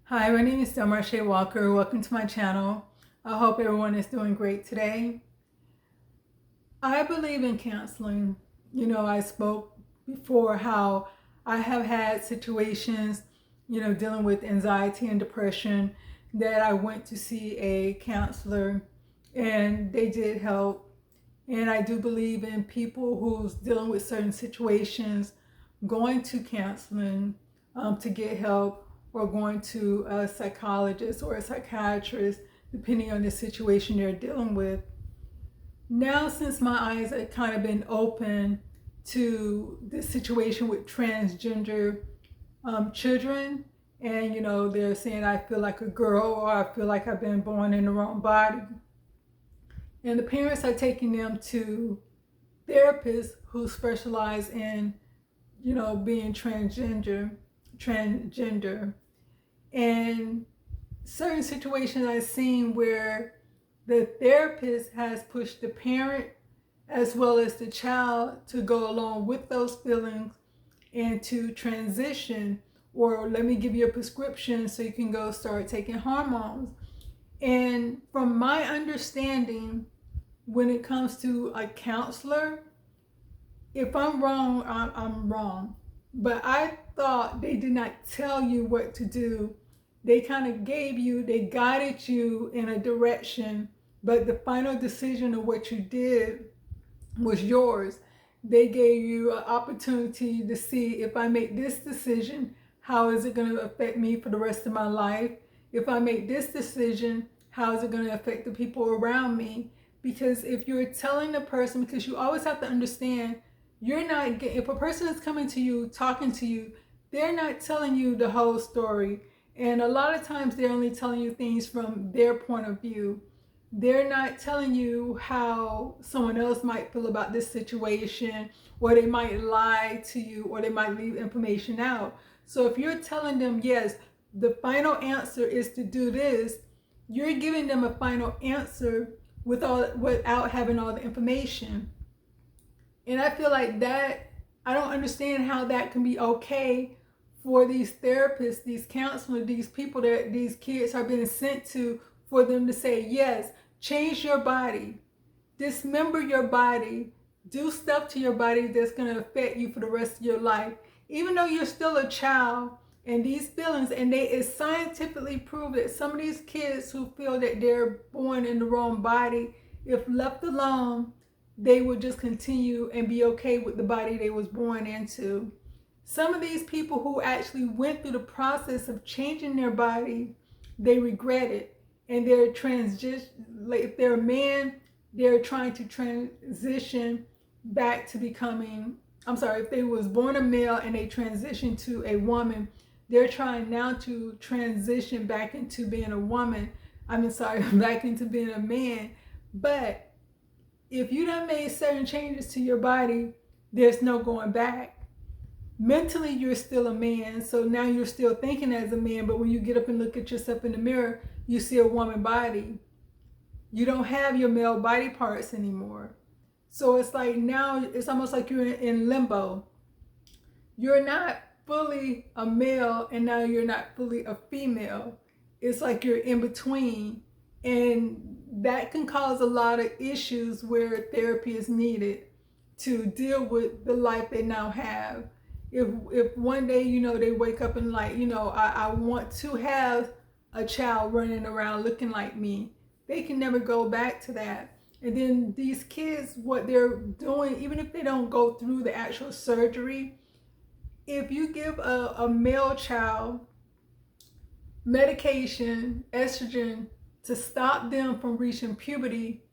Hi, my name is Delmarshae Walker. Welcome to my channel. I hope everyone is doing great today. I believe in counseling. I spoke before how I have had situations, dealing with anxiety and depression that I went to see a counselor and they did help. And I do believe in people who's dealing with certain situations going to counseling to get help, or going to a psychologist or a psychiatrist, depending on the situation they're dealing with. Now, since my eyes have kind of been open to the situation with transgender children, and they're saying I feel like a girl, or I feel like I've been born in the wrong body, and the parents are taking them to therapists who specialize in being transgender. And certain situations I've seen where the therapist has pushed the parent as well as the child to go along with those feelings and to transition, or let me give you a prescription so you can go start taking hormones. And from my understanding, when it comes to a counselor, if I'm wrong, I'm wrong. But I thought they did not tell you what to do. They kind of they guided you in a direction, but the final decision of what you did was yours. They gave you an opportunity to see, if I make this decision, how is it going to affect me for the rest of my life? If I make this decision, how is it going to affect the people around me? Because if you're telling the person, because you always have to understand, you're not getting, if a person is coming to you, talking to you, they're not telling you the whole story. And a lot of times they're only telling you things from their point of view. They're not telling you how someone else might feel about this situation, or they might lie to you, or they might leave information out. So if you're telling them, yes, the final answer is to do this, you're giving them a final answer without having all the information. And I feel like that, I don't understand how that can be okay for these therapists, these counselors, these people that these kids are being sent to, for them to say, yes, change your body, dismember your body, do stuff to your body that's going to affect you for the rest of your life. Even though you're still a child, and these feelings, and it's scientifically proved that some of these kids who feel that they're born in the wrong body, if left alone, they would just continue and be okay with the body they was born into. Some of these people who actually went through the process of changing their body, they regret it. And they're like if they're a man, they're trying to transition back to becoming, if they was born a male and they transitioned to a woman, they're trying now to transition back into being a woman. Back into being a man. But if you done made certain changes to your body, there's no going back. Mentally, you're still a man, so now you're still thinking as a man, but when you get up and look at yourself in the mirror, you see a woman body. You don't have your male body parts anymore. So it's like now, it's almost like you're in limbo. You're not fully a male, and now you're not fully a female. It's like you're in between. And that can cause a lot of issues where therapy is needed to deal with the life they now have. If one day, they wake up and like, I want to have a child running around looking like me, they can never go back to that. And then these kids, what they're doing, even if they don't go through the actual surgery, if you give a male child medication, estrogen, to stop them from reaching puberty,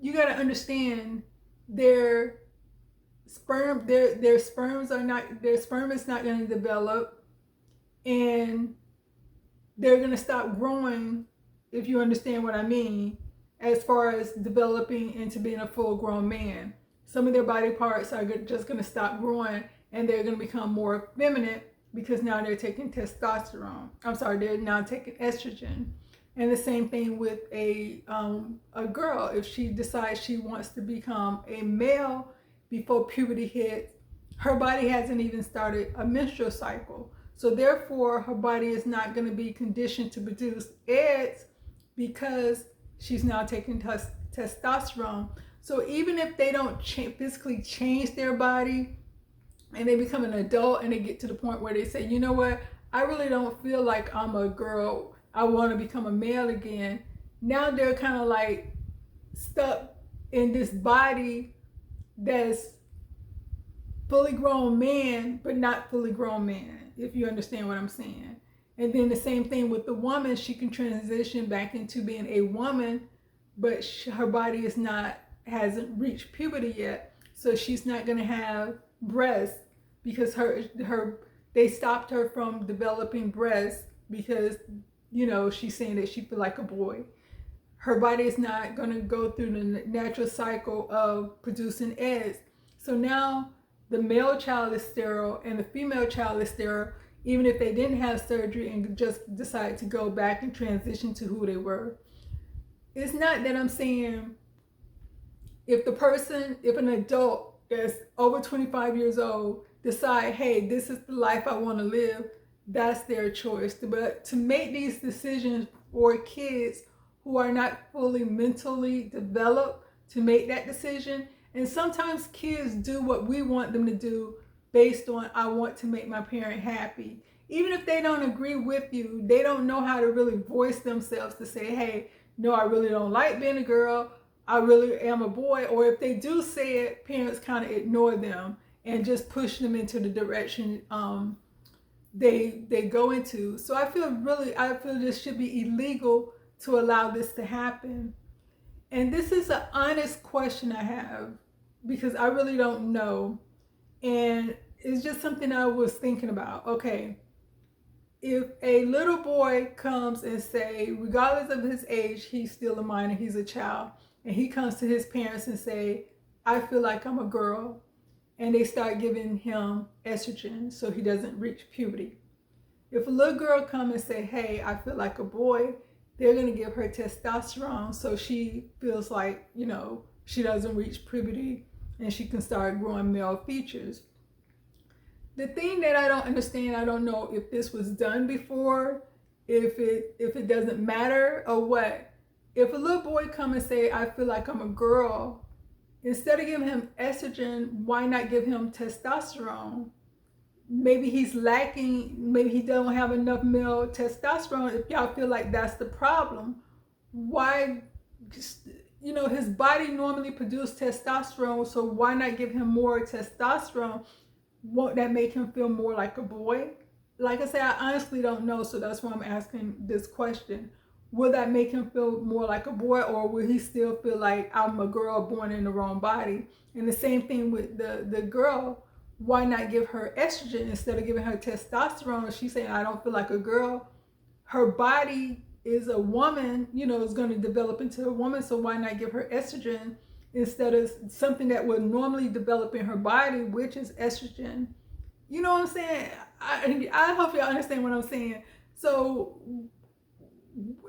you got to understand their sperm is not going to develop, and they're going to stop growing, if you understand what I mean, as far as developing into being a full-grown man. Some of their body parts are just going to stop growing, and they're going to become more effeminate because now they're taking testosterone. They're now taking estrogen. And the same thing with a girl. If she decides she wants to become a male before puberty hits, her body hasn't even started a menstrual cycle. So therefore, her body is not going to be conditioned to produce eggs because she's now taking testosterone. So even if they don't physically change their body and they become an adult and they get to the point where they say, you know what, I really don't feel like I'm a girl, I want to become a male again. Now they're kind of like stuck in this body that's fully grown man, but not fully grown man, if you understand what I'm saying. And then the same thing with the woman, she can transition back into being a woman, but her body hasn't reached puberty yet, so she's not going to have breasts because they stopped her from developing breasts because, you know, she's saying that she feels like a boy. Her body is not going to go through the natural cycle of producing eggs. So now the male child is sterile and the female child is sterile, even if they didn't have surgery and just decide to go back and transition to who they were. It's not that I'm saying if an adult that's over 25 years old decide, hey, this is the life I want to live, that's their choice. But to make these decisions for kids who are not fully mentally developed to make that decision, and sometimes kids do what we want them to do based on, I want to make my parent happy. Even if they don't agree with you, they don't know how to really voice themselves to say, hey, no, I really don't like being a girl, I really am a boy. Or if they do say it, parents kind of ignore them and just push them into the direction they go into. So I feel this should be illegal to allow this to happen. And this is an honest question I have because I really don't know. And it's just something I was thinking about. Okay, if a little boy comes and say, regardless of his age, he's still a minor, he's a child, and he comes to his parents and say, I feel like I'm a girl, and they start giving him estrogen so he doesn't reach puberty. If a little girl comes and say, hey, I feel like a boy, they're going to give her testosterone so she feels like, you know, she doesn't reach puberty and she can start growing male features. The thing that I don't understand, I don't know if this was done before, if it doesn't matter or what. If a little boy come and say, I feel like I'm a girl, instead of giving him estrogen, why not give him testosterone? Maybe he's lacking, maybe he don't have enough male testosterone. If y'all feel like that's the problem, why, you know, his body normally produces testosterone, so why not give him more testosterone? Won't that make him feel more like a boy? Like I said, I honestly don't know, so that's why I'm asking this question. Will that make him feel more like a boy, or will he still feel like I'm a girl born in the wrong body? And the same thing with the girl. Why not give her estrogen instead of giving her testosterone? If she's saying, I don't feel like a girl, her body is a woman, you know, is going to develop into a woman, so why not give her estrogen instead of something that would normally develop in her body, which is estrogen? You know what I'm saying? I hope y'all understand what I'm saying. So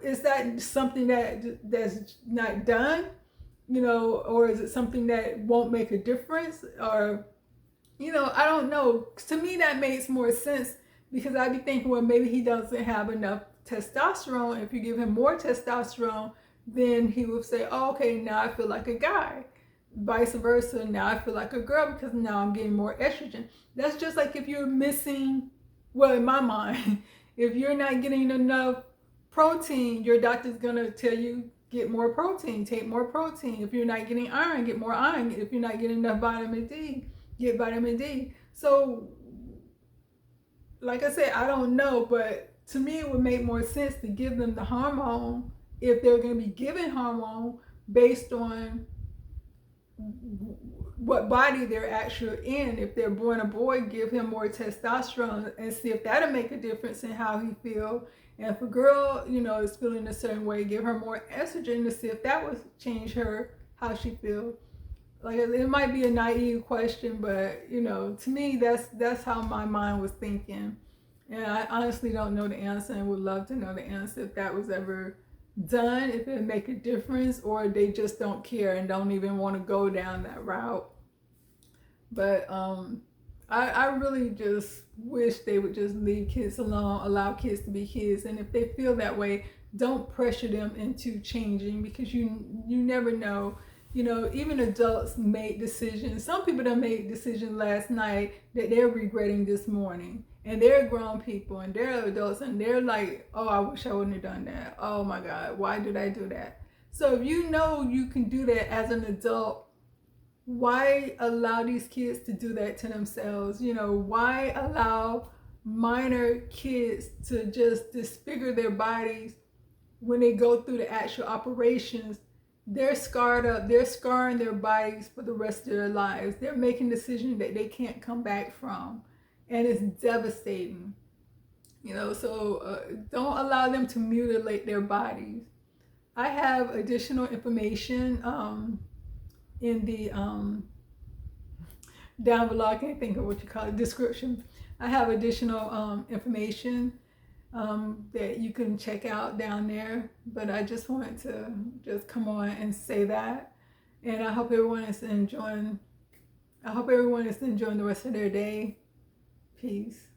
is that something that's not done, you know, or is it something that won't make a difference? Or, you know, I don't know. To me, that makes more sense because I'd be thinking, well, maybe he doesn't have enough testosterone. If you give him more testosterone, then he would say, oh, okay, now I feel like a guy. Vice versa, now I feel like a girl because now I'm getting more estrogen. That's just like if you're missing, well, in my mind, if you're not getting enough protein, your doctor's going to tell you, get more protein, take more protein. If you're not getting iron, get more iron. If you're not getting enough vitamin D, get vitamin D. So, like I said, I don't know, but to me it would make more sense to give them the hormone if they're going to be given hormone based on what body they're actually in. If they're born a boy, give him more testosterone and see if that'll make a difference in how he feels. And if a girl, you know, is feeling a certain way, give her more estrogen to see if that would change her, how she feels. Like, it might be a naive question, but, you know, to me, that's how my mind was thinking. And I honestly don't know the answer and would love to know the answer if that was ever done, if it would make a difference, or they just don't care and don't even want to go down that route. But I really just wish they would just leave kids alone, allow kids to be kids. And if they feel that way, don't pressure them into changing, because you never know. You know, even adults make decisions. Some people that made decisions last night that they're regretting this morning. And they're grown people and they're adults and they're like, oh, I wish I wouldn't have done that. Oh my God, why did I do that? So if you know you can do that as an adult, why allow these kids to do that to themselves? You know, why allow minor kids to just disfigure their bodies when they go through the actual operations? They're scarred up, they're scarring their bodies for the rest of their lives. They're making decisions that they can't come back from, and it's devastating. You know, so don't allow them to mutilate their bodies. I have additional information in the down below. I can't think of what you call it, description. I have additional information that you can check out down there, but I just wanted to just come on and say that. And I hope everyone is enjoying the rest of their day. Peace.